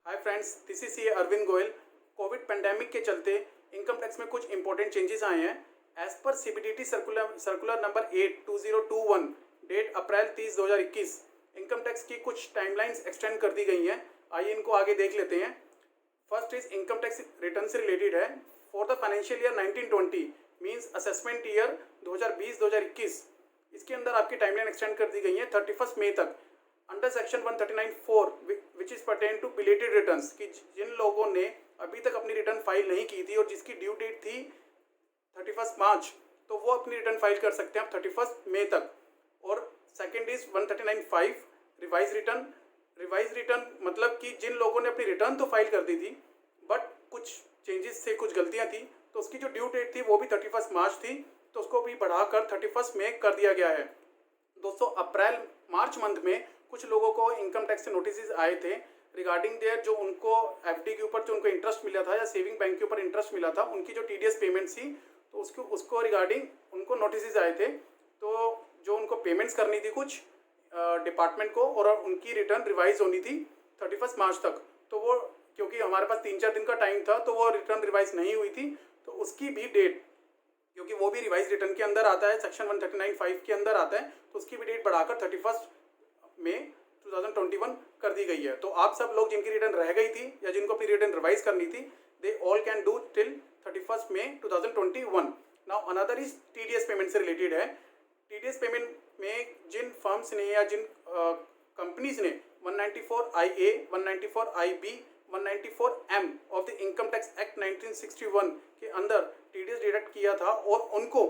Hi friends, this is C Arvind Goyal. COVID pandemic के चलते income tax में कुछ इंपॉर्टेंट चेंजेस आए हैं। एज पर CBDT circular number 8/2021 date April 30/2021 income tax की कुछ टाइमलाइंस एक्सटेंड कर दी गई हैं। आइए इनको आगे देख लेते हैं। First is income tax return से रिलेटेड है। For the financial year 1920 means assessment year 2020-2021 इसके अंदर आपकी टाइमलाइन एक्सटेंड कर दी गई है 31 मई तक। Under section 139(4) which is pertain to belated returns कि जिन लोगों ने अभी तक अपनी रिटर्न फाइल नहीं की थी और जिसकी ड्यू डेट थी 31 मार्च, तो वो अपनी रिटर्न फाइल कर सकते हैं आप 31 मई तक। और सेकेंड इज 139(5) रिवाइज रिटर्न मतलब कि जिन लोगों ने अपनी रिटर्न तो फाइल कर दी थी बट कुछ चेंजेस से कुछ गलतियां थी, तो उसकी जो ड्यू डेट थी वो भी 31 मार्च थी, तो उसको भी बढ़ाकर 31 मई कर दिया गया है। दोस्तों, अप्रैल मार्च मंथ में कुछ लोगों को इनकम टैक्स से नोटिस आए थे रिगार्डिंग देयर जो उनको एफडी के ऊपर जो उनको इंटरेस्ट मिला था या सेविंग बैंक के ऊपर इंटरेस्ट मिला था, उनकी जो टीडीएस पेमेंट थी, तो उसको रिगार्डिंग उनको नोटिस आए थे। तो जो उनको पेमेंट्स करनी थी कुछ डिपार्टमेंट को और उनकी रिटर्न रिवाइज होनी थी 31 मार्च तक, तो वो क्योंकि हमारे पास 3-4 दिन का टाइम था तो वो रिटर्न रिवाइज नहीं हुई थी, तो उसकी भी डेट, क्योंकि वो भी रिवाइज रिटर्न के अंदर आता है, सेक्शन 139(5) के अंदर आता है, तो उसकी भी डेट बढ़ाकर 31 मई 2021 कर दी गई है। तो आप सब लोग जिनकी रिटर्न रह गई थी या जिनको अपनी रिटर्न रिवाइज करनी थी, they all can do till 31 May 2021। Now another is TDS payment से रिलेटेड है। टीडीएस पेमेंट में जिन फर्म्स ने या जिन कंपनीज ने 194IA, 194IB, 194M of the income tax act 1961 के अंदर टीडीएस डिडक्ट किया था और उनको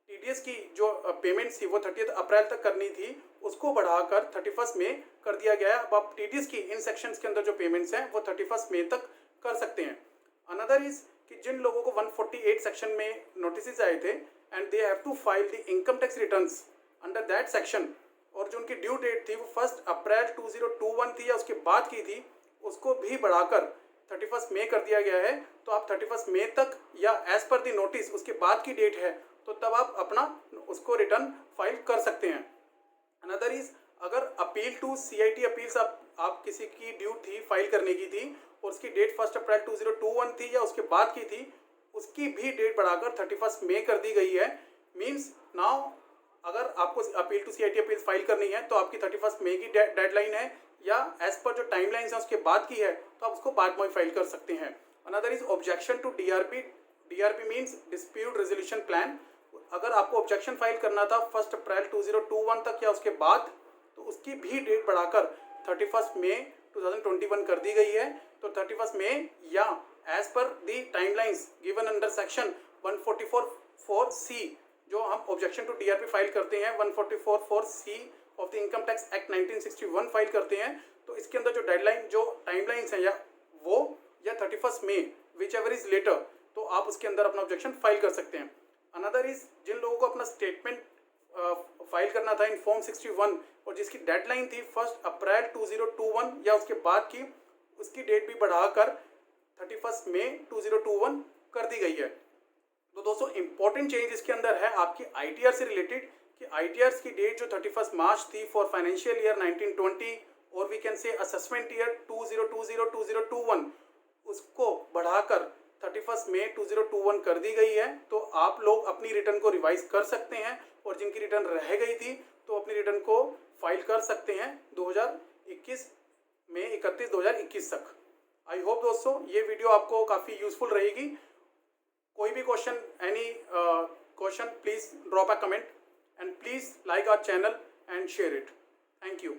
टीडीएस की जो पेमेंट थी वो 30 अप्रैल तक करनी थी, उसको बढ़ाकर 31 मई कर दिया गया है। अब आप टीडीएस की इन सेक्शंस के अंदर जो पेमेंट्स हैं वो 31 मई तक कर सकते हैं। अनदर इज कि जिन लोगों को 148 सेक्शन में नोटिस आए थे and they have to file the income tax returns under that section, और जो उनकी ड्यू डेट थी वो 1 अप्रैल 2021 थी या उसके बाद की थी, उसको भी बढ़ाकर 31 मई कर दिया गया है। तो आप 31 मई तक या एज पर दी नोटिस उसके बाद की डेट है, तो तब आप अपना उसको रिटर्न फाइल कर सकते हैं। अनदर इज अगर अपील टू सीआईटी अपील्स आप किसी की ड्यू थी फाइल करने की थी और उसकी डेट 1 अप्रैल 2021 थी या उसके बाद की थी, उसकी भी डेट बढ़ाकर 31 मई कर दी गई है। मीन्स नाउ अगर आपको appeal to CIT appeals file करनी है तो आपकी 31 मई की डेडलाइन है, या एज पर जो टाइमलाइंस है उसके बाद की है तो आप उसको बाद में फाइल कर सकते हैं। Another is objection to DRP means dispute resolution plan. अगर आपको ऑब्जेक्शन फाइल करना था 1 अप्रैल 2021 तक या उसके बाद, तो उसकी भी डेट बढ़ाकर 31 मई 2021 कर दी गई है। तो 31 मई या as per the timelines given under section 144(4)C जो हम ऑब्जेक्शन टू डीआरपी फाइल करते हैं 144(4)C of the income tax act 1961 file करते हैं, तो इसके अंदर जो डेडलाइन जो टाइमलाइंस हैं या वो या 31 मई विच एवर इज लेटर, तो आप उसके अंदर अपना ऑब्जेक्शन फाइल कर सकते हैं। अनदर इज जिन लोगों को अपना स्टेटमेंट फाइल करना था इन फॉर्म 61 और जिसकी डेडलाइन थी 1 अप्रैल 2021 या उसके बाद की, उसकी डेट भी बढ़ाकर 31 मई 2021 कर दी गई है। तो दोस्तों, इंपॉर्टेंट चेंज इसके अंदर है आपकी आईटीआर से रिलेटेड कि आईटीआर की डेट जो 31 मार्च थी फॉर फाइनेंशियल ईयर 1920 और we can say assessment year 2020-2021 उसको बढ़ाकर 31 मई 2021 कर दी गई है। तो आप लोग अपनी रिटर्न को रिवाइज कर सकते हैं और जिनकी रिटर्न रह गई थी तो अपनी रिटर्न को फाइल कर सकते हैं 2021 में 31/2021 तक। आई होप दोस्तों ये वीडियो आपको काफ़ी यूजफुल रहेगी। कोई भी question, any question, please drop a comment and please like our channel and share it. Thank you.